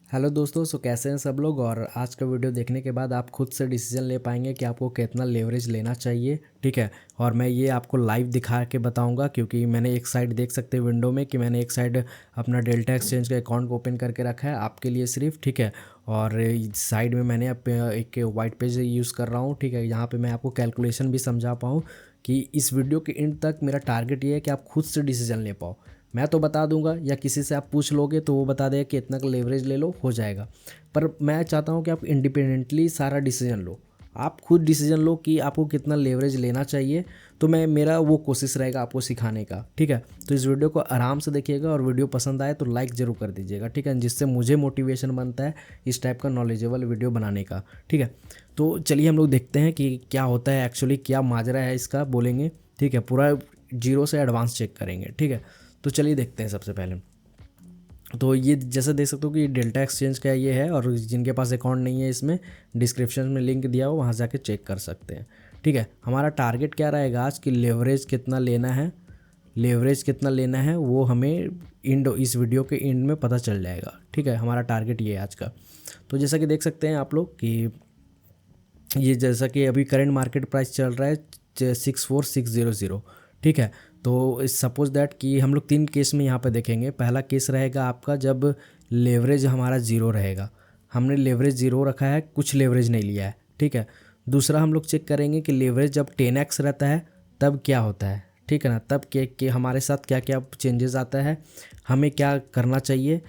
Hello दोस्तों, कैसे हैं सब लोग। और आज का वीडियो देखने के बाद आप खुद से डिसीजन ले पाएंगे कि आपको कितना लेवरेज लेना चाहिए। ठीक है। और मैं ये आपको लाइव दिखा के बताऊंगा, क्योंकि मैंने एक साइड देख सकते हैं विंडो में कि मैंने एक साइड अपना डेल्टा एक्सचेंज का अकाउंट ओपन करके रखा है आपके लिए सिर्फ। ठीक है। और साइड में मैंने एक वाइट पेज यूज़ कर रहा हूँ। ठीक है। यहाँ पर मैं आपको कैलकुलेशन भी समझा पाऊँ कि इस वीडियो के एंड तक मेरा टारगेट ये है कि आप खुद से डिसीजन ले पाओ। मैं तो बता दूंगा या किसी से आप पूछ लोगे तो वो बता देगा कि इतना का लेवरेज ले लो, हो जाएगा। पर मैं चाहता हूँ कि आप इंडिपेंडेंटली सारा डिसीजन लो, आप खुद डिसीजन लो कि आपको कितना लेवरेज लेना चाहिए। तो मेरा वो कोशिश रहेगा आपको सिखाने का। ठीक है। तो इस वीडियो को आराम से देखिएगा और वीडियो पसंद आए तो लाइक ज़रूर कर दीजिएगा। ठीक है, जिससे मुझे मोटिवेशन बनता है इस टाइप का नॉलेजेबल वीडियो बनाने का। ठीक है। तो चलिए हम लोग देखते हैं कि क्या होता है, एक्चुअली क्या माजरा है इसका, बोलेंगे। ठीक है। पूरा जीरो से एडवांस चेक करेंगे। ठीक है। तो चलिए देखते हैं। सबसे पहले तो ये जैसे देख सकते हो कि डेल्टा एक्सचेंज का ये है, और जिनके पास अकाउंट नहीं है इसमें डिस्क्रिप्शन में लिंक दिया हो, वहाँ जाके चेक कर सकते हैं। ठीक है। हमारा टारगेट क्या रहेगा आज कि लेवरेज कितना लेना है, लेवरेज कितना लेना है वो हमें इस वीडियो के एंड में पता चल जाएगा। ठीक है। हमारा टारगेट ये है आज का। तो जैसा कि देख सकते हैं आप लोग कि ये जैसा कि अभी करंट मार्केट प्राइस चल रहा है 64,600। ठीक है। तो सपोज दैट कि हम लोग 3 केस में यहाँ पे देखेंगे। पहला केस रहेगा आपका जब लेवरेज हमारा ज़ीरो रहेगा, हमने लेवरेज ज़ीरो रखा है, कुछ लेवरेज नहीं लिया है। ठीक है। दूसरा हम लोग चेक करेंगे कि लेवरेज जब 10x रहता है तब क्या होता है। ठीक है ना, तब के हमारे साथ क्या क्या चेंजेस आता है, हमें क्या करना चाहिए।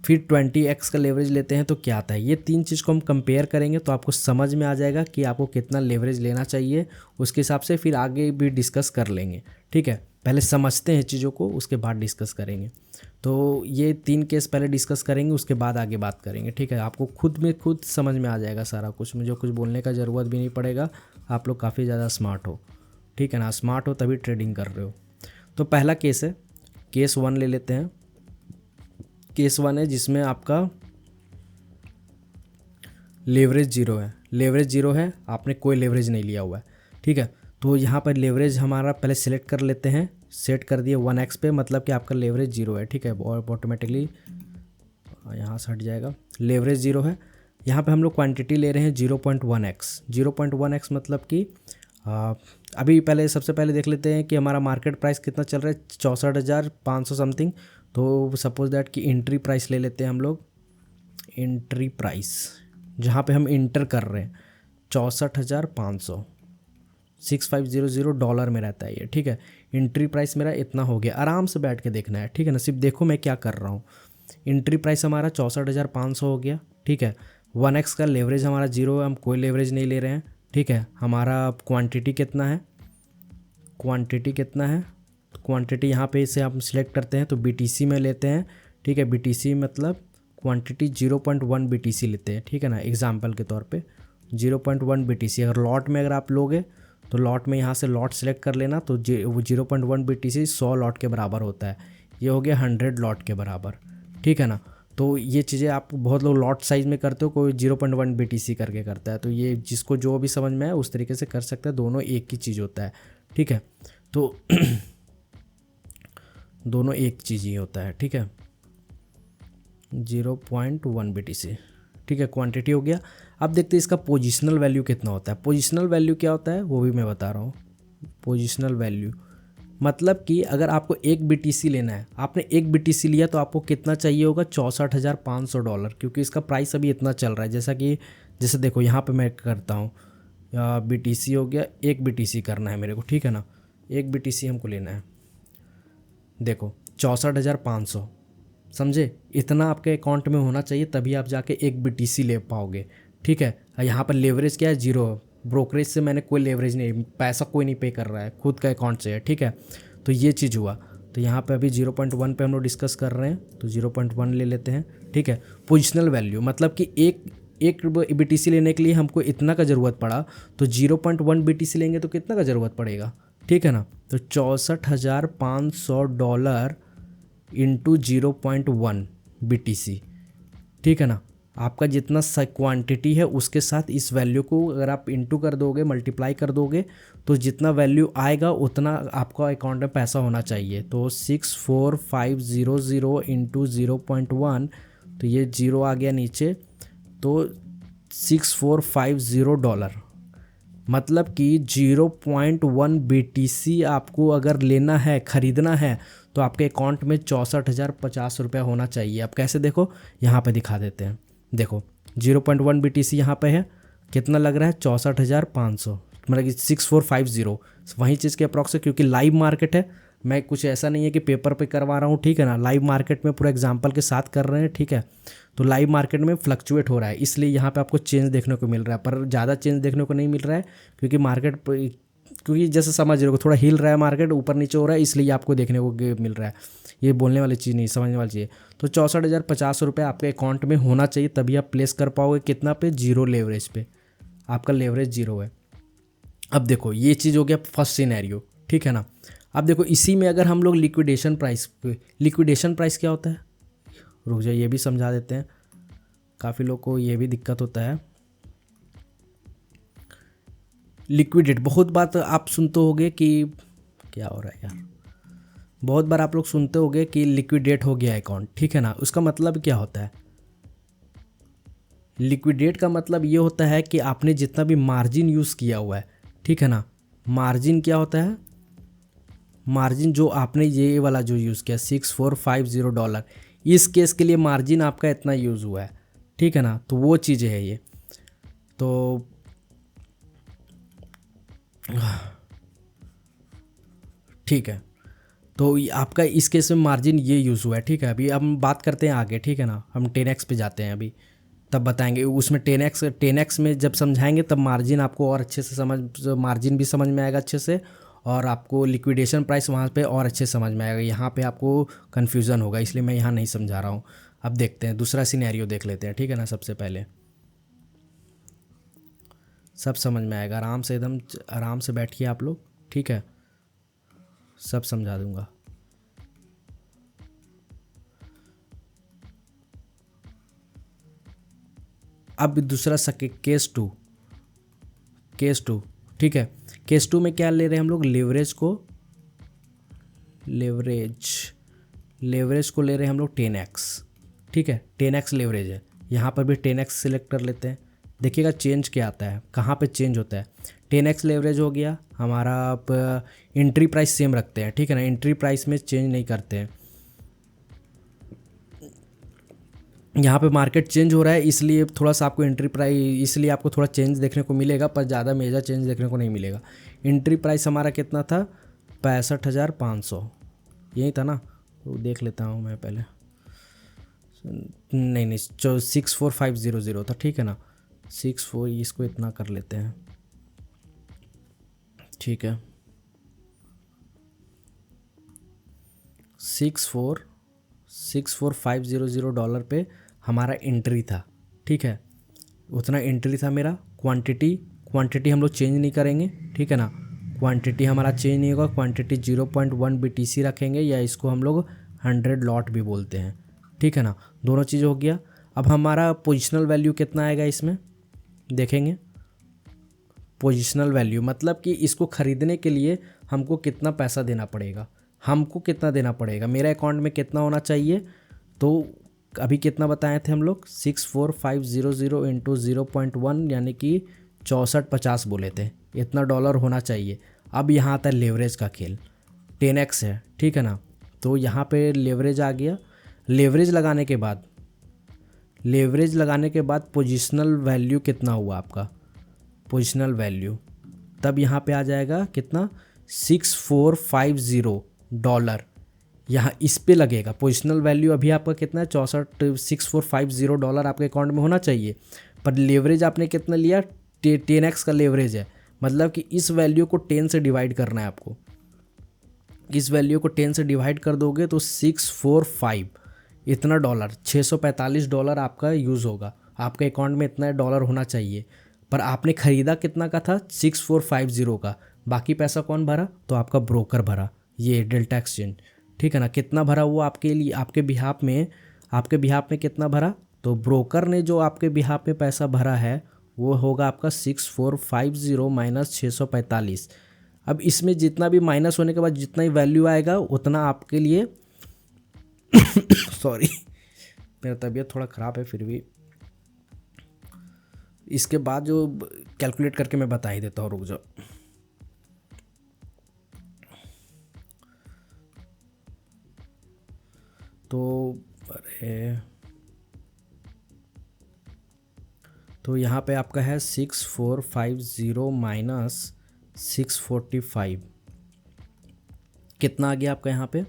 फिर 20x का लेवरेज लेते हैं तो क्या आता है। ये 3 चीज़ को हम कंपेयर करेंगे तो आपको समझ में आ जाएगा कि आपको कितना लेवरेज लेना चाहिए। उसके हिसाब से फिर आगे भी डिस्कस कर लेंगे। ठीक है। पहले समझते हैं चीज़ों को, उसके बाद डिस्कस करेंगे। तो ये 3 केस पहले डिस्कस करेंगे, उसके बाद आगे बात करेंगे। ठीक है। आपको खुद समझ में आ जाएगा सारा कुछ, मुझे कुछ बोलने का ज़रूरत भी नहीं पड़ेगा। आप लोग काफ़ी ज़्यादा स्मार्ट हो। ठीक है ना, स्मार्ट हो तभी ट्रेडिंग कर रहे हो। तो पहला केस है, केस 1 ले लेते हैं। केस 1 है जिसमें आपका लेवरेज जीरो है। लेवरेज जीरो है, आपने कोई लेवरेज नहीं लिया हुआ है। ठीक है। तो यहाँ पर लेवरेज हमारा पहले सिलेक्ट कर लेते हैं। सेट कर दिए 1x पे, मतलब कि आपका लेवरेज जीरो है। ठीक है। और ऑटोमेटिकली यहाँ से हट जाएगा। लेवरेज जीरो है। यहाँ पे हम लोग क्वांटिटी ले रहे हैं 0.1x। 0.1x मतलब कि अभी पहले सबसे पहले देख लेते हैं कि हमारा मार्केट प्राइस कितना चल रहा है, 64,500 समथिंग। तो सपोज दैट कि एंट्री प्राइस ले लेते हैं हम लोग। एंट्री प्राइस जहाँ पे हम इंटर कर रहे हैं 64,500, 6500 डॉलर में रहता है ये। ठीक है। एंट्री प्राइस मेरा इतना हो गया। आराम से बैठ के देखना है। ठीक है ना, सिर्फ देखो मैं क्या कर रहा हूँ। एंट्री प्राइस हमारा 64,500 हो गया। ठीक है। 1x का लेवरेज हमारा जीरो है, हम कोई लेवरेज नहीं ले रहे हैं। ठीक है। हमारा क्वांटिटी कितना है, क्वांटिटी कितना है, क्वांटिटी यहाँ पे इसे आप सिलेक्ट करते हैं तो BTC में लेते हैं। ठीक है। BTC मतलब क्वांटिटी 0.1 BTC लेते हैं। ठीक है ना, एग्जांपल के तौर पे 0.1 BTC। अगर लॉट में अगर आप लोगे तो लॉट में यहाँ से लॉट सेलेक्ट कर लेना, तो वो 0.1 BTC 100 लॉट के बराबर होता है। ये हो गया 100 लॉट के बराबर। ठीक है ना। तो ये चीज़ें आप बहुत लोग लॉट साइज में करते हो, कोई 0.1 BTC करके करता है। तो ये जिसको जो भी समझ में आए उस तरीके से कर सकता है, दोनों एक ही चीज़ होता है। ठीक है। तो दोनों एक चीज़ ही होता है। ठीक है। 0.1 BTC। ठीक है, क्वांटिटी हो गया। अब देखते हैं इसका पोजिशनल वैल्यू कितना होता है। पोजिशनल वैल्यू क्या होता है वो भी मैं बता रहा हूँ। पोजिशनल वैल्यू मतलब कि अगर आपको 1 BTC लेना है, आपने 1 BTC लिया तो आपको कितना चाहिए होगा, 64,500 डॉलर, क्योंकि इसका प्राइस अभी इतना चल रहा है। जैसे देखो यहाँ पे मैं करता हूँ, BTC हो गया, 1 BTC करना है मेरे को। ठीक है ना, 1 BTC हमको लेना है। देखो 64,500, समझे, इतना आपके अकाउंट में होना चाहिए तभी आप जाके 1 BTC ले पाओगे। ठीक है। यहाँ पर लेवरेज क्या है, जीरो। ब्रोकरेज से मैंने कोई लेवरेज नहीं, पैसा कोई नहीं पे कर रहा है, खुद का अकाउंट से है। ठीक है। तो ये चीज़ हुआ। तो यहाँ पे अभी 0.1 पे हम लोग डिस्कस कर रहे हैं, तो 0.1 ले लेते हैं। ठीक है। पोजिशनल वैल्यू मतलब कि एक BTC लेने के लिए हमको इतना का ज़रूरत पड़ा, तो 0.1 BTC लेंगे तो कितना का ज़रूरत पड़ेगा। ठीक है ना, तो 64,500 डॉलर इंटू 0.1 BTC। ठीक है ना, आपका जितना क्वांटिटी है उसके साथ इस वैल्यू को अगर आप इंटू कर दोगे, मल्टीप्लाई कर दोगे, तो जितना वैल्यू आएगा उतना आपका अकाउंट में पैसा होना चाहिए। तो 64,500 इंटू 0.1, तो ये जीरो आ गया नीचे, तो $6450, मतलब कि 0.1 BTC आपको अगर लेना है, ख़रीदना है, तो आपके अकाउंट में 64,050 रुपया होना चाहिए। अब कैसे देखो, यहाँ पे दिखा देते हैं। देखो 0.1 BTC यहाँ पे है, कितना लग रहा है 64,500, मतलब कि 6450। वही चीज़ के अप्रॉक्स है, क्योंकि लाइव मार्केट है। मैं कुछ ऐसा नहीं है कि पेपर पे करवा रहा हूँ, ठीक है ना, लाइव मार्केट में पूरा एग्जांपल के साथ कर रहे हैं, ठीक है। तो लाइव मार्केट में फ्लक्चुएट हो रहा है, इसलिए यहाँ पे आपको चेंज देखने को मिल रहा है, पर ज़्यादा चेंज देखने को नहीं मिल रहा है, क्योंकि क्योंकि जैसे समझ रहे हो थोड़ा हिल रहा है मार्केट, ऊपर नीचे हो रहा है, इसलिए आपको देखने को मिल रहा है। ये बोलने वाली चीज़ नहीं, समझने वाली चीज़ है। तो 64,050 रुपये आपके अकाउंट में होना चाहिए, तभी आप प्लेस कर पाओगे। कितना पे? जीरो लेवरेज पे, आपका लेवरेज जीरो है। अब देखो ये चीज़ हो गया फर्स्ट सिनेरियो, ठीक है ना। अब देखो इसी में अगर हम लोग लिक्विडेशन प्राइस क्या होता है, रुक जाइए ये भी समझा देते हैं, काफ़ी लोग को ये भी दिक्कत होता है। लिक्विडेट, बहुत बात आप सुनते होगे कि क्या हो रहा है यार, बहुत बार आप लोग सुनते होगे कि लिक्विडेट हो गया अकाउंट, ठीक है ना। उसका मतलब क्या होता है? लिक्विडेट का मतलब ये होता है कि आपने जितना भी मार्जिन यूज़ किया हुआ है, ठीक है ना। मार्जिन क्या होता है? मार्जिन जो आपने ये वाला जो यूज़ किया $6450, इस केस के लिए मार्जिन आपका इतना यूज़ हुआ है, ठीक है ना। तो वो चीज़ें है ये, तो ठीक है। तो आपका इस केस में मार्जिन ये यूज़ हुआ है, ठीक है। अभी हम बात करते हैं आगे, ठीक है ना, हम 10x पे जाते हैं अभी, तब बताएंगे उसमें 10x में जब समझाएंगे तब मार्जिन आपको और अच्छे से मार्जिन भी समझ में आएगा अच्छे से, और आपको लिक्विडेशन प्राइस वहाँ पे और अच्छे से समझ में आएगा। यहाँ पे आपको कन्फ्यूज़न होगा, इसलिए मैं यहाँ नहीं समझा रहा हूँ। अब देखते हैं दूसरा सिनेरियो देख लेते हैं, ठीक है ना। सबसे पहले सब समझ में आएगा, आराम से, एकदम आराम से बैठिए आप लोग, ठीक है, सब समझा दूंगा। अब दूसरा केस टू, ठीक है। केस टू में क्या ले रहे हैं हम लोग? लेवरेज को ले रहे हैं हम लोग 10x, ठीक है। 10x लेवरेज है, यहाँ पर भी 10x सिलेक्ट कर लेते हैं। देखिएगा चेंज क्या आता है, कहाँ पे चेंज होता है। 10x लेवरेज हो गया हमारा। आप एंट्री प्राइस सेम रखते हैं, ठीक है ना, एंट्री प्राइस में चेंज नहीं करते हैं। यहाँ पे मार्केट चेंज हो रहा है, इसलिए थोड़ा सा आपको एंट्री प्राइस, इसलिए आपको थोड़ा चेंज देखने को मिलेगा, पर ज़्यादा मेजर चेंज देखने को नहीं मिलेगा। एंट्री प्राइस हमारा कितना था? 65,500, यही था ना। तो देख लेता हूँ मैं पहले, नहीं 64,500 था, ठीक है ना। 64, इसको इतना कर लेते हैं, ठीक है। 64,500 डॉलर पे हमारा एंट्री था, ठीक है। उतना एंट्री था मेरा। क्वांटिटी हम लोग चेंज नहीं करेंगे, ठीक है ना। क्वांटिटी हमारा चेंज नहीं होगा, क्वांटिटी 0.1 BTC रखेंगे, या इसको हम लोग 100 लॉट भी बोलते हैं, ठीक है ना। दोनों चीज़ हो गया। अब हमारा पोजिशनल वैल्यू कितना आएगा इसमें देखेंगे। पोजिशनल वैल्यू मतलब कि इसको ख़रीदने के लिए हमको कितना पैसा देना पड़ेगा, मेरे अकाउंट में कितना होना चाहिए। तो अभी कितना बताए थे हम लोग? 64,500 इंटू 0.1, यानी कि 6450 बोले थे, इतना डॉलर होना चाहिए। अब यहाँ आता है लेवरेज का खेल, 10x है, ठीक है ना। तो यहाँ पे लेवरेज आ गया। लेवरेज लगाने के बाद पोजिशनल वैल्यू कितना हुआ आपका? पोजिशनल वैल्यू तब यहाँ पे आ जाएगा कितना? $6450, यहाँ इस पे लगेगा पोजिशनल वैल्यू। अभी आपका कितना है? 64,50 आपके अकाउंट में होना चाहिए, पर लेवरेज आपने कितना लिया? 10x का लेवरेज है, मतलब कि इस वैल्यू को 10 से डिवाइड करना है आपको। इस वैल्यू को 10 से डिवाइड कर दोगे तो 645 इतना डॉलर, $645 आपका यूज़ होगा। आपके अकाउंट में इतना डॉलर होना चाहिए, पर आपने ख़रीदा कितना का था? 6450 का। बाकी पैसा कौन भरा? तो आपका ब्रोकर भरा, ये डेल्टा एक्सचेंज, ठीक है ना। कितना भरा वो आपके लिए, आपके बिहाफ में कितना भरा? तो ब्रोकर ने जो आपके बिहाफ में पैसा भरा है वो होगा आपका 6450 माइनस 645। अब इसमें जितना भी माइनस होने के बाद जितना ही वैल्यू आएगा उतना आपके लिए सॉरी मेरा तबीयत थोड़ा ख़राब है, फिर भी इसके बाद जो कैलकुलेट करके मैं बता ही देता हूँ, रुक जाओ। तो अरे तो यहाँ पे आपका है 6450 माइनस 645, कितना आ गया आपका यहाँ पे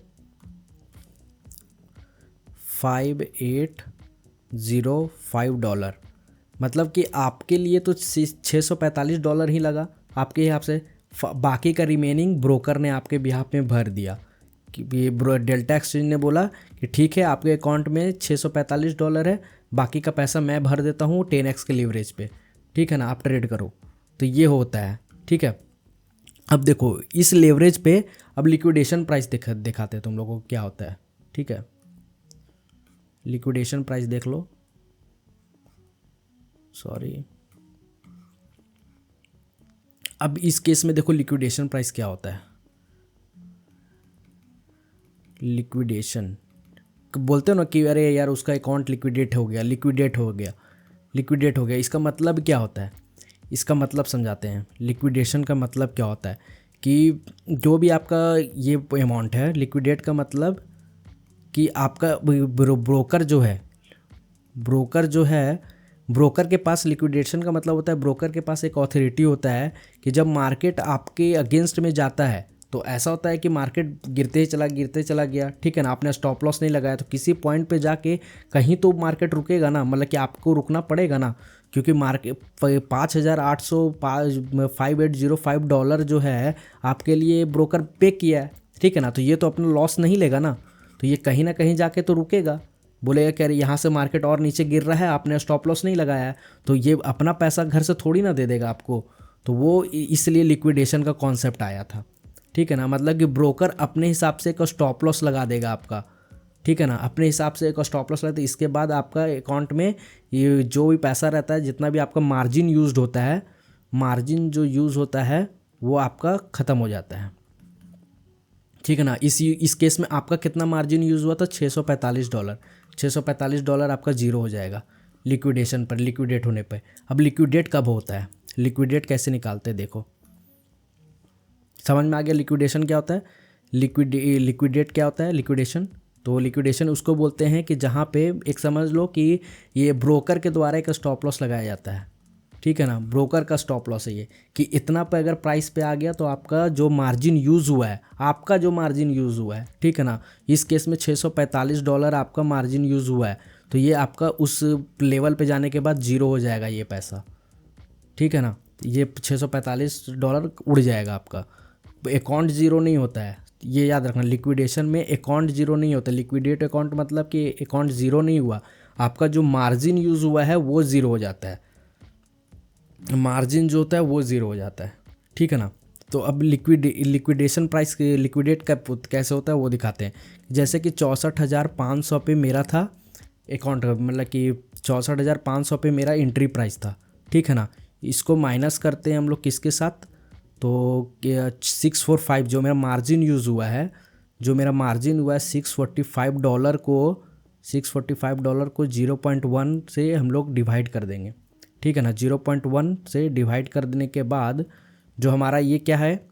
$5805। मतलब कि आपके लिए तो $645 ही लगा आपके हिसाब से, बाकी का रिमेनिंग ब्रोकर ने आपके बिहाफ में भर दिया। कि ये डेल्टा एक्सचेंज ने बोला कि ठीक है आपके अकाउंट में $645 है, बाकी का पैसा मैं भर देता हूँ 10x के लीवरेज पे, ठीक है ना, आप ट्रेड करो। तो ये होता है, ठीक है। अब देखो इस लेवरेज पे अब लिक्विडेशन प्राइस दिखाते हैं तुम लोगों को क्या होता है, ठीक है। लिक्विडेशन प्राइस देख लो, सॉरी। अब इस केस में देखो लिक्विडेशन प्राइस क्या होता है। लिक्विडेशन बोलते हो ना कि अरे यार उसका अकाउंट लिक्विडेट हो गया, लिक्विडेट हो गया, लिक्विडेट हो गया। इसका मतलब क्या होता है, इसका मतलब समझाते हैं। लिक्विडेशन का मतलब क्या होता है कि जो भी आपका ये अमाउंट है, लिक्विडेट का मतलब कि आपका ब्रोकर जो है, ब्रोकर के पास लिक्विडेशन का मतलब होता है ब्रोकर के पास एक ऑथोरिटी होता है कि जब मार्केट आपके अगेंस्ट में जाता है तो ऐसा होता है कि मार्केट गिरते चला गया, ठीक है ना, आपने स्टॉप लॉस नहीं लगाया तो किसी पॉइंट पे जाके कहीं तो मार्केट रुकेगा ना, मतलब कि आपको रुकना पड़ेगा ना, क्योंकि मार्केट $5805 जो है आपके लिए ब्रोकर पे किया है, ठीक है ना, तो ये तो अपना लॉस नहीं लेगा ना, तो ये कहीं ना कहीं जाके तो रुकेगा। बोलेगा कि अरे यहाँ से मार्केट और नीचे गिर रहा है, आपने स्टॉप लॉस नहीं लगाया है, तो ये अपना पैसा घर से थोड़ी ना दे देगा आपको। तो वो इसलिए लिक्विडेशन का कॉन्सेप्ट आया था, ठीक है ना। मतलब कि ब्रोकर अपने हिसाब से एक स्टॉप लॉस लगा देगा आपका, ठीक है ना, अपने हिसाब से एक स्टॉप लॉस लगाते। इसके बाद आपका अकाउंट में ये जो भी पैसा रहता है, जितना भी आपका मार्जिन यूज्ड होता है, मार्जिन जो यूज़ होता है वो आपका ख़त्म हो जाता है, ठीक है ना। इस केस में आपका कितना मार्जिन यूज़ हुआ था, $645। $645 आपका ज़ीरो हो जाएगा लिक्विडेशन पर, लिक्विडेट होने पर। अब लिक्विडेट कब होता है, लिक्विडेट कैसे निकालते हैं देखो, समझ में आ गया लिक्विडेशन क्या होता है। लिक्विडेट क्या होता है, लिक्विडेशन, तो लिक्विडेशन उसको बोलते हैं कि जहाँ पे एक समझ लो कि ये ब्रोकर के द्वारा एक स्टॉप लॉस लगाया जाता है, ठीक है ना, ब्रोकर का स्टॉप लॉस है ये कि इतना पे अगर प्राइस पे आ गया तो आपका जो मार्जिन यूज़ हुआ है, ठीक है ना, इस केस में $645 आपका मार्जिन यूज़ हुआ है, तो ये आपका उस लेवल पे जाने के बाद ज़ीरो हो जाएगा ये पैसा, ठीक है ना, ये $645 उड़ जाएगा आपका। अकाउंट ज़ीरो नहीं होता है, ये याद रखना, लिक्विडेशन में अकाउंट ज़ीरो नहीं होता। लिक्विडेट अकाउंट मतलब कि अकाउंट ज़ीरो नहीं हुआ, आपका जो मार्जिन यूज़ हुआ है वो ज़ीरो हो जाता है, मार्जिन जो होता है वो ज़ीरो हो जाता है, ठीक है ना। तो अब लिक्विडेशन प्राइस लिक्विडेट कैसे होता है वो दिखाते हैं। जैसे कि 64,500 पे मेरा था अकाउंट, मतलब कि 64,500 पे मेरा एंट्री प्राइस था, ठीक है ना। इसको माइनस करते हैं हम लोग किसके साथ, तो 645 जो मेरा मार्जिन यूज़ हुआ है, $645 को 0.1 से हम लोग डिवाइड कर देंगे, ठीक है ना। 0.1 से डिवाइड कर देने के बाद जो हमारा ये क्या है,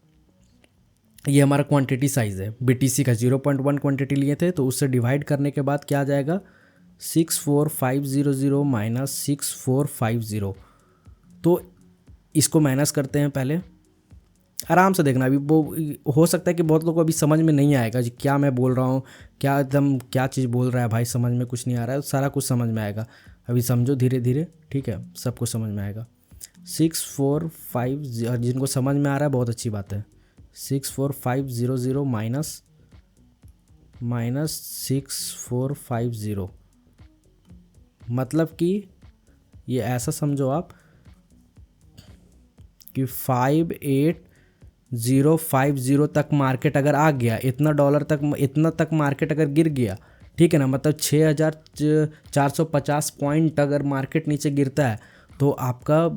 ये हमारा क्वांटिटी साइज़ है BTC का, 0.1 क्वांटिटी लिए थे, तो उससे डिवाइड करने के बाद क्या आ जाएगा 64500 माइनस 6450। तो इसको माइनस करते हैं पहले, आराम से देखना। अभी वो हो सकता है कि बहुत लोगों को अभी समझ में नहीं आएगा जी क्या मैं बोल रहा हूँ, क्या एकदम क्या चीज़ बोल रहा है भाई, समझ में कुछ नहीं आ रहा है, सारा कुछ समझ में आएगा। अभी समझो धीरे धीरे, ठीक है, सब कुछ समझ में आएगा। 6450, जिनको समझ में आ रहा है बहुत अच्छी बात है। 64500 माइनस 6450, मतलब कि ये ऐसा समझो आप कि 58,050 तक मार्केट अगर आ गया, इतना तक मार्केट अगर गिर गया, ठीक है ना, मतलब 6,450 पॉइंट अगर मार्केट नीचे गिरता है तो आपका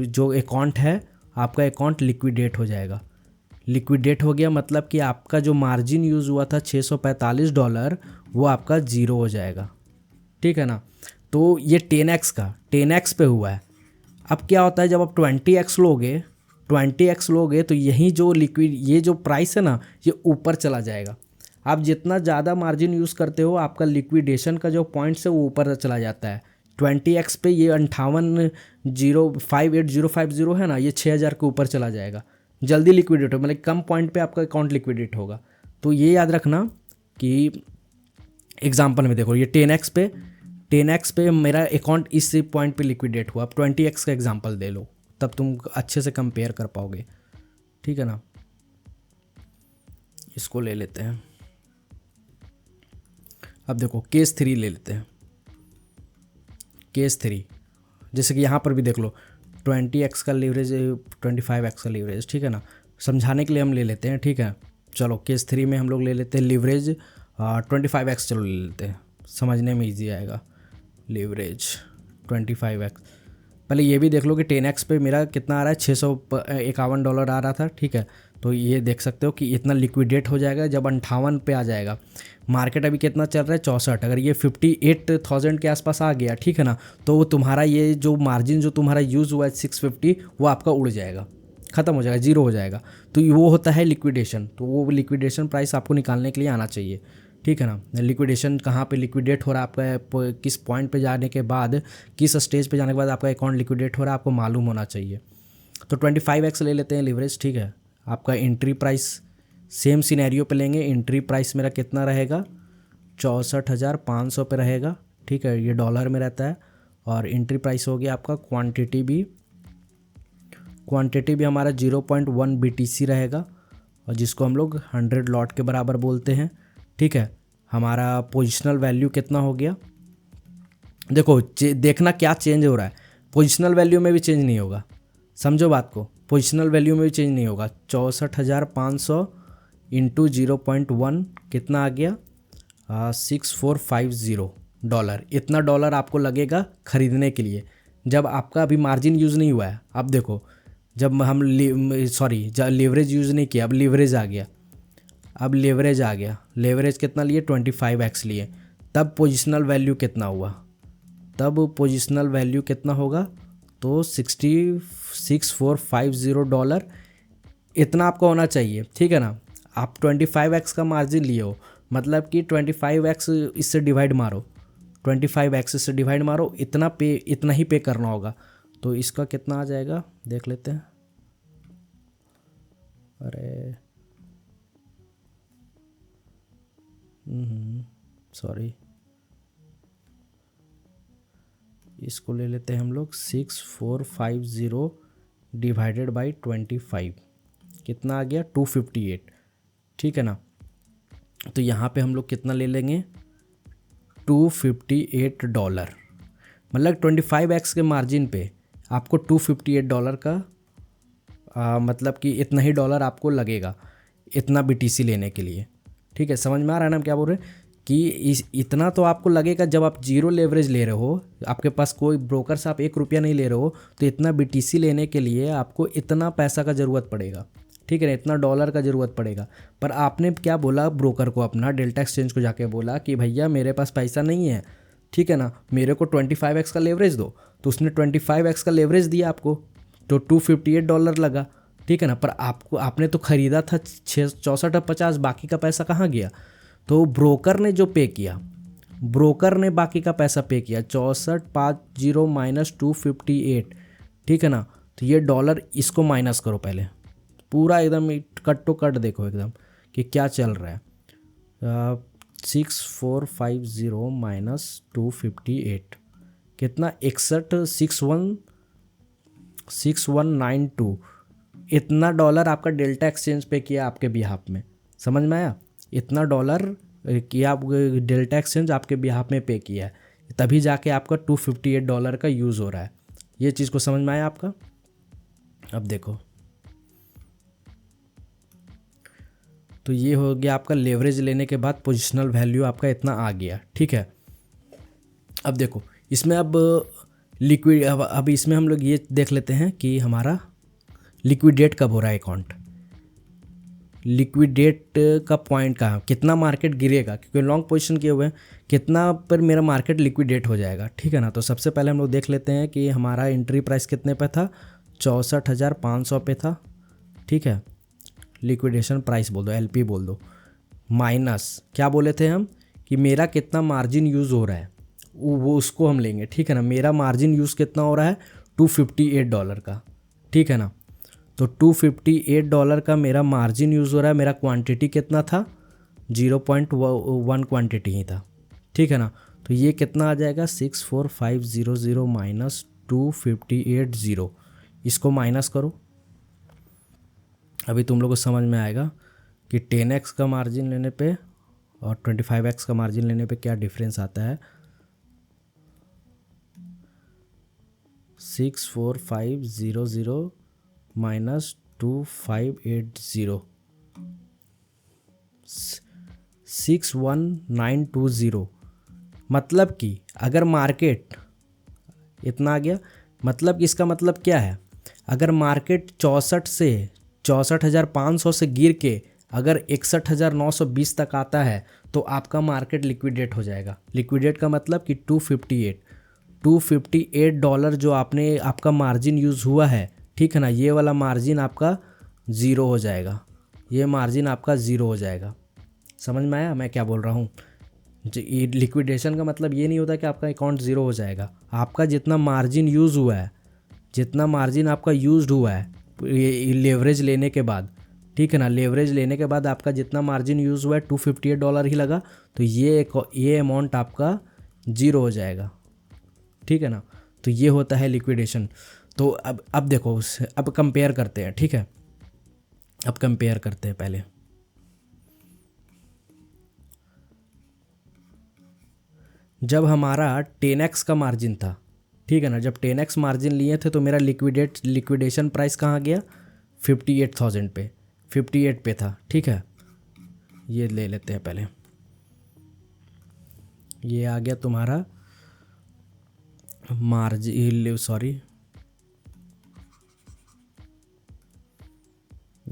जो अकाउंट है, आपका अकाउंट लिक्विडेट हो जाएगा। लिक्विडेट हो गया मतलब कि आपका जो मार्जिन यूज़ हुआ था $645 वो आपका ज़ीरो हो जाएगा, ठीक है ना। तो ये 10x का 10x पे हुआ है। अब क्या होता है जब आप 20x लोगे तो यही जो लिक्विड ये जो प्राइस है ना ये ऊपर चला जाएगा। आप जितना ज़्यादा मार्जिन यूज़ करते हो आपका लिक्विडेशन का जो पॉइंट्स है वो ऊपर चला जाता है। 20x पे ये 58,058,050 है ना, ये 6,000 के ऊपर चला जाएगा। जल्दी लिक्विडेट हो, मतलब कम पॉइंट पे आपका अकाउंट लिक्विडेट होगा। तो ये याद रखना कि एग्जांपल में देखो ये 10x पे मेरा अकाउंट इस पॉइंट पे लिक्विडेट हुआ। अब 20x का एग्जांपल दे लो तब तुम अच्छे से कंपेयर कर पाओगे, ठीक है ना। इसको ले लेते हैं। अब देखो केस 3 ले लेते हैं। केस 3 जैसे कि यहाँ पर भी देख लो 20x का लीवरेज 25x का लीवरेज, ठीक है ना। समझाने के लिए हम ले लेते हैं, ठीक है। चलो केस 3 में हम लोग ले लेते हैं लीवरेज 25x, चलो ले लेते हैं, समझने में ईजी आएगा। लीवरेज 25x, पहले ये भी देख लो कि 10x पे मेरा कितना आ रहा है, $651 आ रहा था, ठीक है। तो ये देख सकते हो कि इतना लिक्विडेट हो जाएगा जब 58 पे आ जाएगा। मार्केट अभी कितना चल रहा है 64, अगर ये 58,000 के आसपास आ गया, ठीक है ना, तो तुम्हारा ये जो मार्जिन जो तुम्हारा यूज़ हुआ है 650 वो आपका उड़ जाएगा, ख़त्म हो जाएगा, जीरो हो जाएगा। तो वो होता है लिक्विडेशन। तो वो लिक्विडेशन प्राइस आपको निकालने के लिए आना चाहिए, ठीक है ना। लिक्विडेशन कहाँ पे लिक्विडेट हो रहा है आपका, किस पॉइंट पे जाने के बाद, किस स्टेज पे जाने के बाद आपका अकाउंट लिक्विडेट हो रहा है, आपको मालूम होना चाहिए। तो 25x ले लेते हैं लीवरेज, ठीक है। आपका एंट्री प्राइस सेम सिनेरियो पे लेंगे। एंट्री प्राइस मेरा कितना रहेगा, 64,500 पे रहेगा, ठीक है। ये डॉलर में रहता है। और एंट्री प्राइस हो गया आपका। क्वांटिटी भी हमारा 0.1 BTC रहेगा, और जिसको हम लोग 100 लॉट के बराबर बोलते हैं, ठीक है। हमारा पोजिशनल वैल्यू कितना हो गया, देखो देखना क्या चेंज हो रहा है। पोजिशनल वैल्यू में भी चेंज नहीं होगा, समझो बात को। पोजिशनल वैल्यू में भी चेंज नहीं होगा। 64,500 इंटू 0.1 कितना आ गया, 6450 $। इतना डॉलर आपको लगेगा ख़रीदने के लिए जब आपका अभी मार्जिन यूज़ नहीं हुआ है। अब देखो जब हम लीवरेज यूज़ नहीं किया, अब लीवरेज आ गया। लीवरेज कितना लिए, 25x लिए। तब पोजिशनल वैल्यू कितना हुआ, होगा तो 6450 $। इतना आपका होना चाहिए, ठीक है ना। आप 25x का मार्जिन लिए हो, मतलब कि 25x इससे डिवाइड मारो, 25x इससे डिवाइड मारो, इतना ही पे करना होगा। तो इसका कितना आ जाएगा देख लेते हैं। अरे सॉरी, इसको ले लेते हैं हम लोग। 6450 डिवाइडेड बाई 25 कितना आ गया, 258, ठीक है ना। तो यहाँ पे हम लोग कितना ले लेंगे, $258। मतलब 25x के मार्जिन पे आपको $258 का मतलब कि इतना ही डॉलर आपको लगेगा इतना BTC लेने के लिए, ठीक है। समझ में आ रहा है ना हम क्या बोल रहे हैं, कि इतना तो आपको लगेगा जब आप जीरो लेवरेज ले रहे हो, आपके पास कोई ब्रोकर से आप $1 नहीं ले रहे हो, तो इतना BTC लेने के लिए आपको इतना पैसा का ज़रूरत पड़ेगा, ठीक है ना, इतना डॉलर का ज़रूरत पड़ेगा। पर आपने क्या बोला ब्रोकर को, अपना डेल्टा एक्सचेंज को जाके बोला कि भैया मेरे पास पैसा नहीं है, ठीक है ना, मेरे को 25x का लेवरेज दो। तो उसने 25x का लेवरेज दिया आपको, तो $258 लगा, ठीक है ना। पर आपने तो ख़रीदा था 6450, बाकी का पैसा कहाँ गया। तो ब्रोकर ने जो पे किया, बाकी का पैसा पे किया 6450 माइनस 258, ठीक है ना। तो ये डॉलर इसको माइनस करो पहले, पूरा एकदम कट टू कट देखो एकदम कि क्या चल रहा है। 6450 माइनस 258 कितना, 6192। इतना डॉलर आपका डेल्टा एक्सचेंज पे किया आपके बिहाफ में, समझ में आया। इतना डॉलर किया डेल्टा एक्सचेंज आपके बिहाफ में पे किया है, तभी जाके आपका $258 का यूज़ हो रहा है। ये चीज़ को समझ में आया आपका। अब देखो तो ये हो गया आपका लेवरेज लेने के बाद पोजिशनल वैल्यू आपका इतना आ गया, ठीक है। अब देखो इसमें अब लिक्विड, अब इसमें हम लोग ये देख लेते हैं कि हमारा लिक्विडेट कब हो रहा है अकाउंट। लिक्विडेट का पॉइंट कहाँ, कितना मार्केट गिरेगा, क्योंकि लॉन्ग पोजीशन किए हुए हैं, कितना पर मेरा मार्केट लिक्विडेट हो जाएगा, ठीक है ना। तो सबसे पहले हम लोग देख लेते हैं कि हमारा एंट्री प्राइस कितने पे था, 64,500 पे था, ठीक है। लिक्विडेशन प्राइस बोल दो, एलपी बोल दो, माइनस क्या बोले थे हम कि मेरा कितना मार्जिन यूज़ हो रहा है, वो उसको हम लेंगे, ठीक है ना। मेरा मार्जिन यूज़ कितना हो रहा है, $258 का, ठीक है ना। तो $258 का मेरा मार्जिन यूज़ हो रहा है, मेरा क्वांटिटी कितना था, 0.1 क्वांटिटी ही था, ठीक है ना। तो ये कितना आ जाएगा, 64500 माइनस 2580, इसको माइनस करो, अभी तुम लोग को समझ में आएगा कि 10x का मार्जिन लेने पे और 25x का मार्जिन लेने पे क्या डिफरेंस आता है। 64500 माइनस 2580, 61920, मतलब कि अगर मार्केट इतना आ गया, मतलब कि इसका मतलब क्या है, अगर मार्केट 64,500 से गिर के अगर 61,920 तक आता है तो आपका मार्केट लिक्विडेट हो जाएगा। लिक्विडेट का मतलब कि $258 जो आपका मार्जिन यूज़ हुआ है, ठीक है ना, ये वाला मार्जिन आपका ज़ीरो हो जाएगा, ये मार्जिन आपका ज़ीरो हो जाएगा। समझ में आया मैं क्या बोल रहा हूँ। लिक्विडेशन का मतलब ये नहीं होता कि आपका अकाउंट ज़ीरो हो जाएगा, आपका जितना मार्जिन यूज़ हुआ है, जितना मार्जिन आपका यूज्ड हुआ है लेवरेज लेने के बाद, ठीक है ना, लेवरेज लेने के बाद आपका जितना मार्जिन यूज़ हुआ है $258 ही लगा, तो ये अमाउंट आपका ज़ीरो हो जाएगा, ठीक है ना। तो ये होता है लिक्विडेशन। तो अब देखो, अब कंपेयर करते हैं, ठीक है, अब कंपेयर करते हैं। पहले जब हमारा 10x का मार्जिन था, ठीक है ना, जब 10x मार्जिन लिए थे तो मेरा लिक्विडेशन प्राइस कहाँ गया, 58,000 पे, 58 पे था, ठीक है। ये ले लेते हैं पहले, ये आ गया तुम्हारा मार्जिन, सॉरी,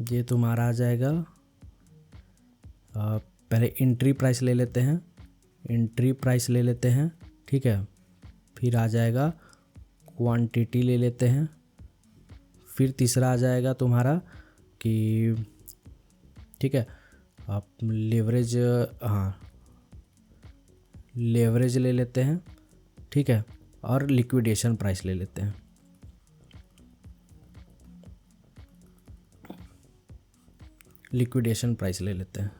ये तुम्हारा आ जाएगा, पहले एंट्री प्राइस ले लेते हैं, एंट्री प्राइस ले लेते हैं, ठीक है। फिर आ जाएगा क्वांटिटी ले लेते हैं, फिर तीसरा आ जाएगा तुम्हारा कि, ठीक है, आप लेवरेज, हाँ लेवरेज ले लेते हैं, ठीक है, और लिक्विडेशन प्राइस ले लेते हैं। लिक्विडेशन प्राइस ले लेते हैं,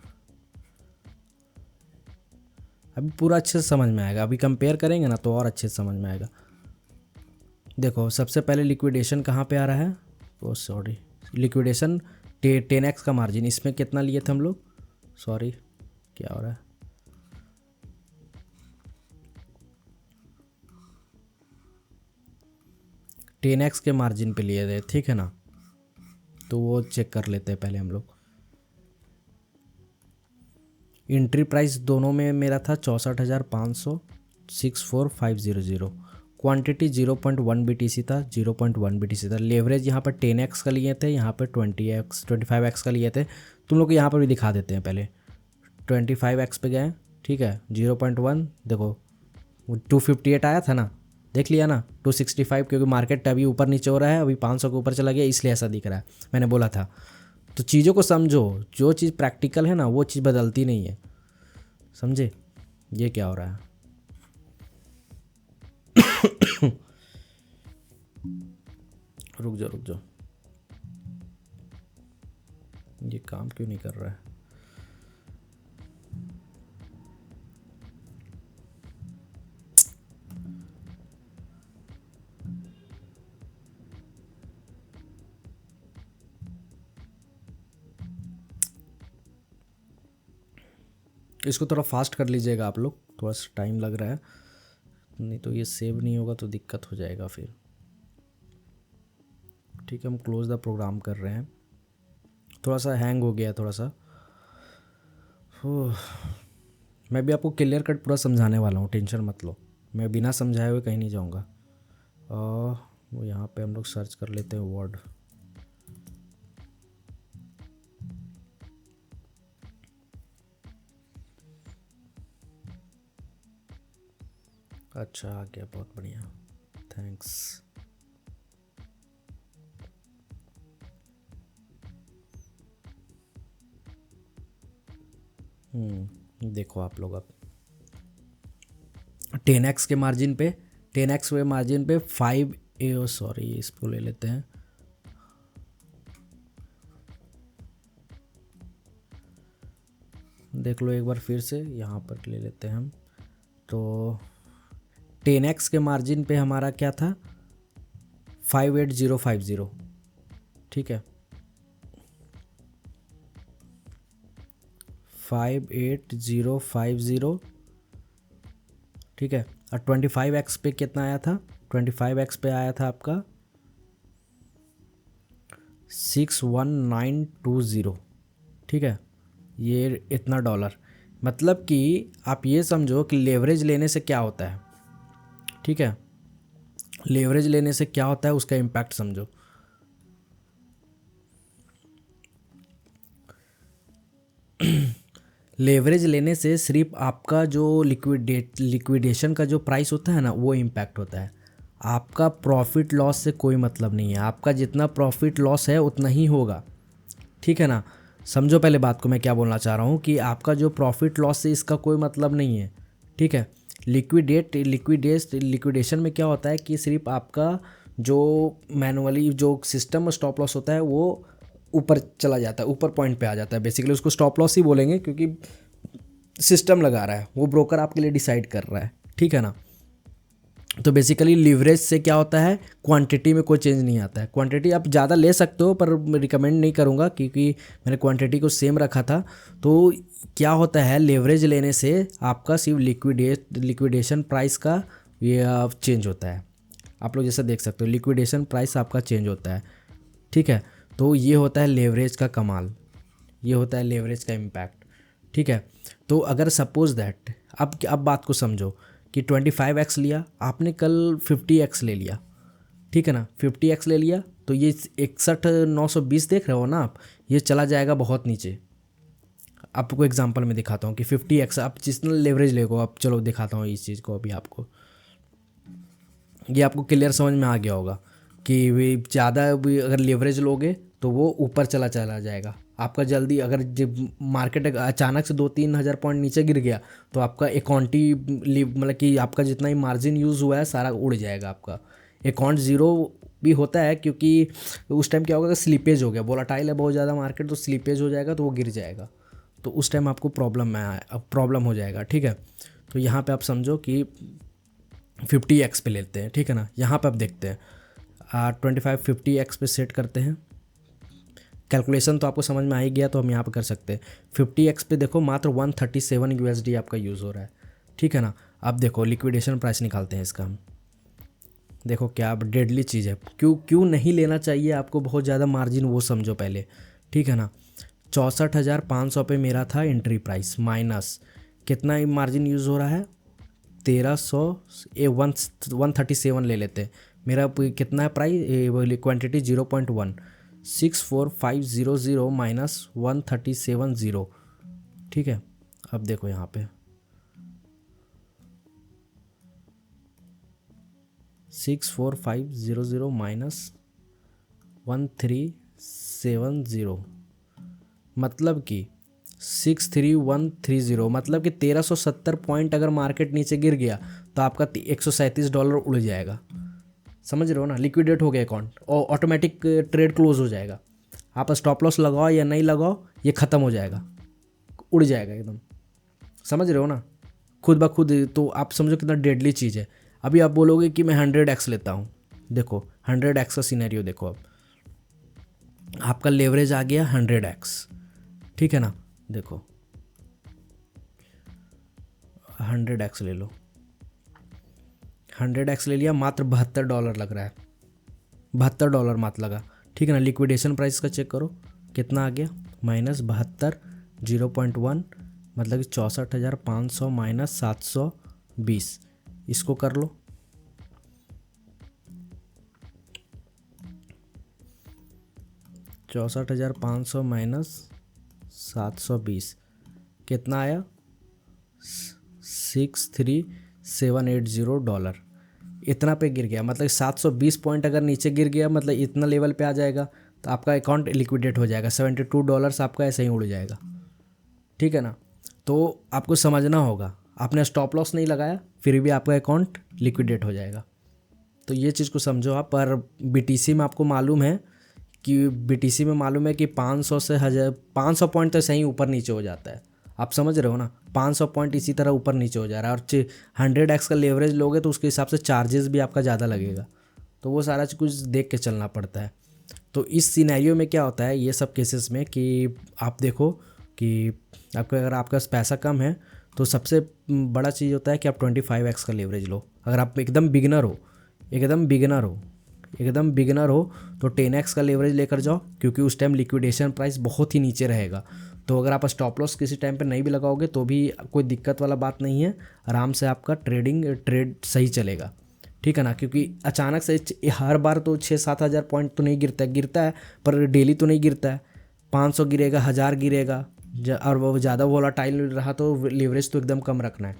अभी पूरा अच्छे से समझ में आएगा, अभी कंपेयर करेंगे ना तो और अच्छे से समझ में आएगा। देखो सबसे पहले लिक्विडेशन कहाँ पे आ रहा है, ओ सॉरी, लिक्विडेशन 10x का मार्जिन, इसमें कितना लिए थे हम लोग, सॉरी क्या हो रहा है, टेन एक्स के मार्जिन पे लिए थे, ठीक है ना। तो वो चेक कर लेते हैं पहले हम लोग। एंट्री प्राइस दोनों में मेरा था 64,500, 64,500, क्वांटिटी 0.1 BTC था, 0.1 BTC था। लेवरेज यहाँ पर 10x का लिए थे, यहाँ पर 20x 25x का लिए थे, तुम लोग को यहाँ पर भी दिखा देते हैं। पहले 25x पे गए, ठीक है, 0.1 देखो 258 आया था ना, देख लिया ना, 265, क्योंकि मार्केट अभी ऊपर नीचे हो रहा है, अभी 500 के ऊपर चला गया इसलिए ऐसा दिख रहा है, मैंने बोला था। तो चीज़ों को समझो, जो चीज़ प्रैक्टिकल है ना वो चीज़ बदलती नहीं है, समझे। ये क्या हो रहा है रुक जाओ, ये काम क्यों नहीं कर रहा है। इसको थोड़ा फास्ट कर लीजिएगा आप लोग, थोड़ा सा टाइम लग रहा है, नहीं तो ये सेव नहीं होगा तो दिक्कत हो जाएगा फिर। ठीक है, हम क्लोज द प्रोग्राम कर रहे हैं, थोड़ा सा हैंग हो गया थोड़ा सा। मैं भी आपको क्लियर कट पूरा समझाने वाला हूँ, टेंशन मत लो, मैं बिना समझाए हुए कहीं नहीं जाऊँगा। वो यहाँ पे हम लोग सर्च कर लेते हैं वर्ड, अच्छा आ गया, बहुत बढ़िया, थैंक्स। देखो आप लोग अब 10x के मार्जिन पे, 10x के मार्जिन पे 5 सॉरी इसको ले लेते हैं, देख लो एक बार फिर से यहाँ पर ले लेते हैं हम। तो 10x के मार्जिन पे हमारा क्या था, 58050, ठीक है, 58050, ठीक है। और 25x पे कितना आया था, 25x पे आया था आपका 61920, ठीक है, ये इतना डॉलर। मतलब कि आप ये समझो कि लेवरेज लेने से क्या होता है, ठीक है, लेवरेज लेने से क्या होता है उसका इम्पैक्ट समझो। लेवरेज लेने से सिर्फ आपका जो लिक्विडेशन का जो प्राइस होता है ना वो इम्पैक्ट होता है, आपका प्रॉफिट लॉस से कोई मतलब नहीं है। आपका जितना प्रॉफिट लॉस है उतना ही होगा, ठीक है ना। समझो पहले बात को, मैं क्या बोलना चाह रहा हूँ कि आपका जो प्रॉफिट लॉस से इसका कोई मतलब नहीं है, ठीक है। लिक्विडेशन में क्या होता है कि सिर्फ आपका जो मैनुअली जो सिस्टम स्टॉप लॉस होता है वो ऊपर चला जाता है, ऊपर पॉइंट पे आ जाता है, बेसिकली उसको स्टॉप लॉस ही बोलेंगे क्योंकि सिस्टम लगा रहा है, वो ब्रोकर आपके लिए डिसाइड कर रहा है, ठीक है ना। तो बेसिकली लीवरेज से क्या होता है, क्वांटिटी में कोई चेंज नहीं आता है। क्वांटिटी आप ज़्यादा ले सकते हो पर मैं रिकमेंड नहीं करूँगा क्योंकि मैंने क्वांटिटी को सेम रखा था। तो क्या होता है, लेवरेज लेने से आपका सिर्फ लिक्विडेशन प्राइस का ये चेंज होता है। आप लोग जैसा देख सकते हो लिक्विडेशन प्राइस आपका चेंज होता है, ठीक है। तो ये होता है लेवरेज का कमाल, ये होता है लेवरेज का इम्पैक्ट, ठीक है। तो अगर सपोज दैट अब बात को समझो कि 25x लिया आपने, कल 50x ले लिया, ठीक है ना, 50x ले लिया तो ये 61,920 देख रहे हो ना आप, ये चला जाएगा बहुत नीचे। आपको एग्जांपल में दिखाता हूँ कि 50x आप जितना लेवरेज लेगो, अब चलो दिखाता हूँ इस चीज़ को अभी आपको, ये आपको क्लियर समझ में आ गया होगा कि वे ज़्यादा भी अगर लेवरेज लोगे तो वो ऊपर चला चला जाएगा आपका जल्दी। अगर जब मार्केट अचानक से 2-3 हज़ार पॉइंट नीचे गिर गया तो आपका अकाउंटी मतलब कि आपका जितना ही मार्जिन यूज़ हुआ है सारा उड़ जाएगा, आपका अकाउंट ज़ीरो भी होता है क्योंकि उस टाइम क्या होगा, स्लीपेज हो गया, वोलाटाइल है बहुत ज़्यादा मार्केट, तो स्लीपेज हो जाएगा तो वो गिर जाएगा, तो उस टाइम आपको प्रॉब्लम हो जाएगा, ठीक है। तो यहाँ पे आप समझो कि 50x पे लेते हैं, ठीक है ना। यहाँ पे आप देखते हैं 50x पे सेट करते हैं, कैलकुलेशन तो आपको समझ में आ ही गया तो हम यहाँ पे कर सकते हैं। 50x पे देखो मात्र 137 USD आपका यूज़ हो रहा है, ठीक है ना। अब देखो लिक्विडेशन प्राइस निकालते हैं इसका हम, देखो क्या डेडली चीज़ है, क्यों नहीं लेना चाहिए आपको बहुत ज़्यादा मार्जिन वो समझो पहले, ठीक है ना। 64,500 पे मेरा था एंट्री प्राइस, माइनस कितना मार्जिन यूज़ हो रहा है, 1300 137 ले लेते हैं। मेरा कितना है प्राइस, क्वांटिटी 0.1, 64500 माइनस 1370, ठीक है। अब देखो यहाँ पे 64500 माइनस 1370, मतलब कि 63130, मतलब कि 1370 पॉइंट अगर मार्केट नीचे गिर गया तो आपका $137 उड़ जाएगा, समझ रहे हो ना। लिक्विडेट हो गया अकाउंट और ऑटोमेटिक ट्रेड क्लोज हो जाएगा। आप स्टॉप लॉस लगाओ या नहीं लगाओ ये ख़त्म हो जाएगा, उड़ जाएगा एकदम, समझ रहे हो ना, खुद ब खुद। तो आप समझो कितना डेडली चीज़ है। अभी आप बोलोगे कि मैं 100x लेता हूँ, देखो 100x का सिनेरियो देखो, अब आपका लेवरेज आ गया 100x, ठीक है ना। देखो 100x ले लो, 100x ले लिया, मात्र $72 लग रहा है, $72 मात्र लगा, ठीक है ना। लिक्विडेशन प्राइस का चेक करो कितना आ गया, -72, 0.1, मतलब कि 64,500 माइनस 720, इसको कर लो, 64,500 माइनस 720 कितना आया, $780 इतना पे गिर गया, मतलब 720 पॉइंट अगर नीचे गिर गया मतलब इतना लेवल पे आ जाएगा तो आपका अकाउंट लिक्विडेट हो जाएगा, $72 आपका ऐसे ही उड़ जाएगा। ठीक है ना, तो आपको समझना होगा, आपने स्टॉप लॉस नहीं लगाया फिर भी आपका अकाउंट लिक्विडेट हो जाएगा। तो ये चीज़ को समझो आप। पर BTC में आपको मालूम है कि BTC में मालूम है कि 500 से 500 पॉइंट तो सही ऊपर नीचे हो जाता है, आप समझ रहे हो ना, 500 पॉइंट इसी तरह ऊपर नीचे हो जा रहा है। और 100x का लेवरेज लोगे तो उसके हिसाब से चार्जेस भी आपका ज़्यादा लगेगा, तो वो सारा कुछ देख के चलना पड़ता है। तो इस सिनेरियो में क्या होता है ये सब केसेस में कि आप देखो कि आपका अगर आपके पास पैसा कम है तो सबसे बड़ा चीज़ होता है कि आप 25x का लेवरेज लो। अगर आप एकदम बिगिनर हो तो 10x का लेवरेज लेकर जाओ, क्योंकि उस टाइम लिक्विडेशन प्राइस बहुत ही नीचे रहेगा। तो अगर आप स्टॉप लॉस किसी टाइम पे नहीं भी लगाओगे तो भी कोई दिक्कत वाला बात नहीं है, आराम से आपका ट्रेड सही चलेगा। ठीक है ना, क्योंकि अचानक से हर बार तो 6-7 हज़ार पॉइंट तो नहीं गिरता है पर डेली तो नहीं गिरता है, 500 गिरेगा, 1000 गिरेगा, और वो ज़्यादा वोलाटाइल रहा तो लेवरेज तो एकदम कम रखना है।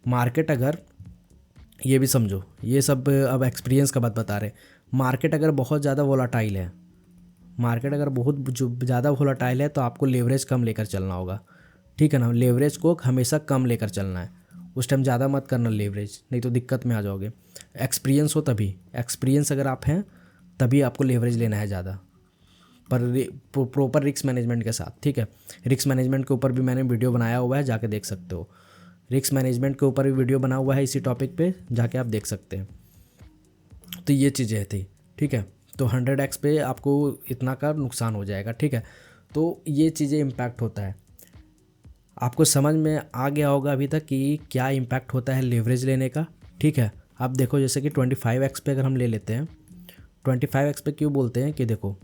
मार्केट अगर, ये भी समझो, ये सब अब एक्सपीरियंस का बात बता रहे, मार्केट अगर बहुत ज़्यादा वोलाटाइल है, तो आपको लेवरेज कम लेकर चलना होगा। ठीक है ना, लेवरेज को हमेशा कम लेकर चलना है, उस टाइम ज़्यादा मत करना लेवरेज, नहीं तो दिक्कत में आ जाओगे। एक्सपीरियंस हो तभी, एक्सपीरियंस अगर आप हैं तभी आपको लेवरेज लेना है ज़्यादा, पर प्रॉपर रिस्क मैनेजमेंट के साथ। ठीक है, रिस्क मैनेजमेंट के ऊपर भी मैंने वीडियो बनाया हुआ है, जाके देख सकते हो। रिस्क मैनेजमेंट के ऊपर भी वीडियो बना हुआ है इसी टॉपिक पे, जाके आप देख सकते हैं। तो ये चीज़ें थी। ठीक है, तो 100x पे आपको इतना का नुकसान हो जाएगा। ठीक है, तो ये चीज़ें इम्पैक्ट होता है। आपको समझ में आ गया होगा अभी तक कि क्या इम्पैक्ट होता है लेवरेज लेने का। ठीक है, आप देखो जैसे कि 25x पे अगर हम ले लेते हैं, 25x पे क्यों बोलते हैं कि देखो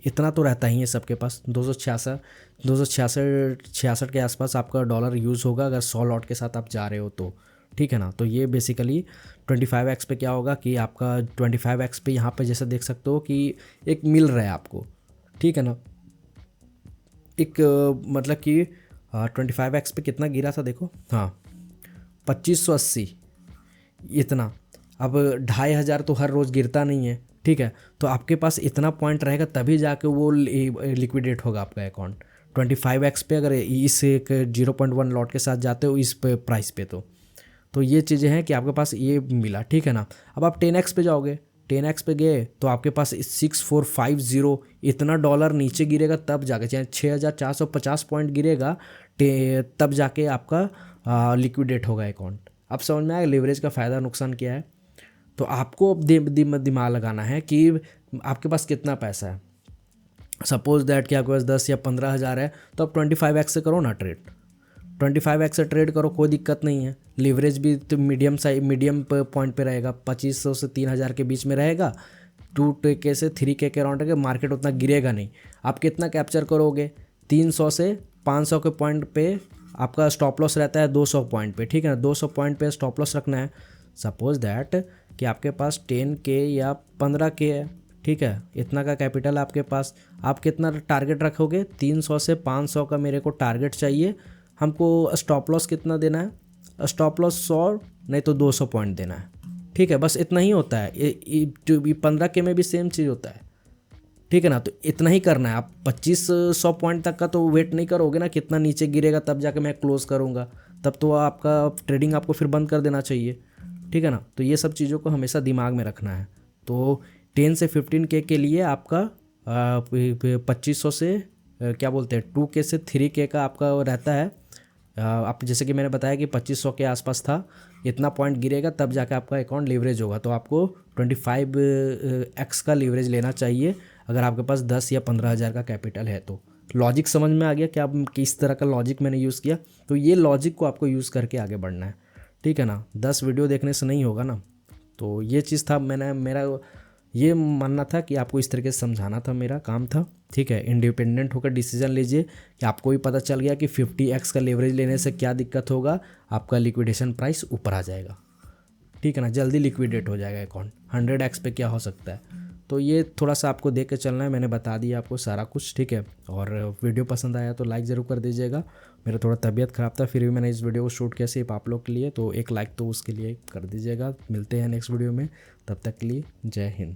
इतना तो रहता ही है सबके पास, 266 के आसपास आपका डॉलर यूज़ होगा अगर 100 लॉट के साथ आप जा रहे हो तो। ठीक है ना, तो ये बेसिकली 25x पे क्या होगा कि आपका 25x पे यहाँ पे जैसे देख सकते हो कि एक मिल रहा है आपको। ठीक है ना, एक मतलब कि 25x पे कितना गिरा था देखो, हाँ 2580 इतना। अब 2500 तो हर रोज़ गिरता नहीं है। ठीक है, तो आपके पास इतना पॉइंट रहेगा तभी जाके वो लिक्विडेट होगा आपका अकाउंट। 25x पे अगर इस एक 0.1 लॉट के साथ जाते हो इस प्राइस पे तो ये चीज़ें हैं कि आपके पास ये मिला। ठीक है ना, अब आप 10x पे जाओगे, 10x पे गए तो आपके पास 6450 इतना डॉलर नीचे गिरेगा तब जाके, चाहे 6450 पॉइंट गिरेगा तब जाके आपका लिक्विडेट होगा अकाउंट। अब समझ में आया लेवरेज का फ़ायदा नुकसान क्या है। तो आपको अब दिमाग लगाना है कि आपके पास कितना पैसा है। सपोज दैट कि आपके पास 10 या 15 हज़ार है तो आप 25x से करो ना ट्रेड, 25x से ट्रेड करो, कोई दिक्कत नहीं है। लीवरेज भी तो मीडियम पॉइंट पे रहेगा, 2500 से 3000 के बीच में रहेगा, 2K से 3K के अराउंड है, मार्केट उतना गिरेगा नहीं। आप कितना कैप्चर करोगे, 300 से 500 के पॉइंट पे आपका स्टॉप लॉस रहता है 200 पॉइंट पे। ठीक है ना, 200 पॉइंट पे स्टॉप लॉस रखना है। सपोज दैट कि आपके पास 10K या 15K है। ठीक है, इतना का कैपिटल आपके पास, आप कितना टारगेट रखोगे, 300 से 500 का मेरे को टारगेट चाहिए। हमको स्टॉप लॉस कितना देना है, स्टॉप लॉस 100 नहीं तो 200 पॉइंट देना है। ठीक है, बस इतना ही होता है। 15K में भी सेम चीज़ होता है। ठीक है ना, तो इतना ही करना है। आप 2500 पॉइंट तक का तो वेट नहीं करोगे ना, कितना नीचे गिरेगा तब जाके मैं क्लोज़ करूँगा, तब तो आपका ट्रेडिंग आपको फिर बंद कर देना चाहिए। ठीक है ना, तो ये सब चीज़ों को हमेशा दिमाग में रखना है। तो 10 से 15K के लिए आपका 2500 से क्या बोलते हैं 2K से 3K का आपका रहता है। आप जैसे कि मैंने बताया कि 2500 के आसपास था, इतना पॉइंट गिरेगा तब जाके आपका अकाउंट लीवरेज होगा। तो आपको 25x का लीवरेज लेना चाहिए अगर आपके पास 10 या 15 हज़ार का कैपिटल है। तो लॉजिक समझ में आ गया कि आप किस तरह का लॉजिक मैंने यूज़ किया। तो ये लॉजिक को आपको यूज़ करके आगे बढ़ना है। ठीक है ना, 10 वीडियो देखने से नहीं होगा ना। तो ये चीज़ था, मेरा ये मानना था कि आपको इस तरीके से समझाना था, मेरा काम था। ठीक है, इंडिपेंडेंट होकर डिसीजन लीजिए कि आपको भी पता चल गया कि 50x का लेवरेज लेने से क्या दिक्कत होगा, आपका लिक्विडेशन प्राइस ऊपर आ जाएगा। ठीक है ना, जल्दी लिक्विडेट हो जाएगा अकाउंट। 100x पे क्या हो सकता है, तो ये थोड़ा सा आपको देख के चलना है, मैंने बता दिया आपको सारा कुछ, ठीक है। और वीडियो पसंद आया तो लाइक ज़रूर कर दीजिएगा। मेरा थोड़ा तबीयत ख़राब था, फिर भी मैंने इस वीडियो को शूट किया सिर्फ आप लोग के लिए, तो एक लाइक तो उसके लिए कर दीजिएगा। मिलते हैं नेक्स्ट वीडियो में, तब तक के लिए जय हिंद।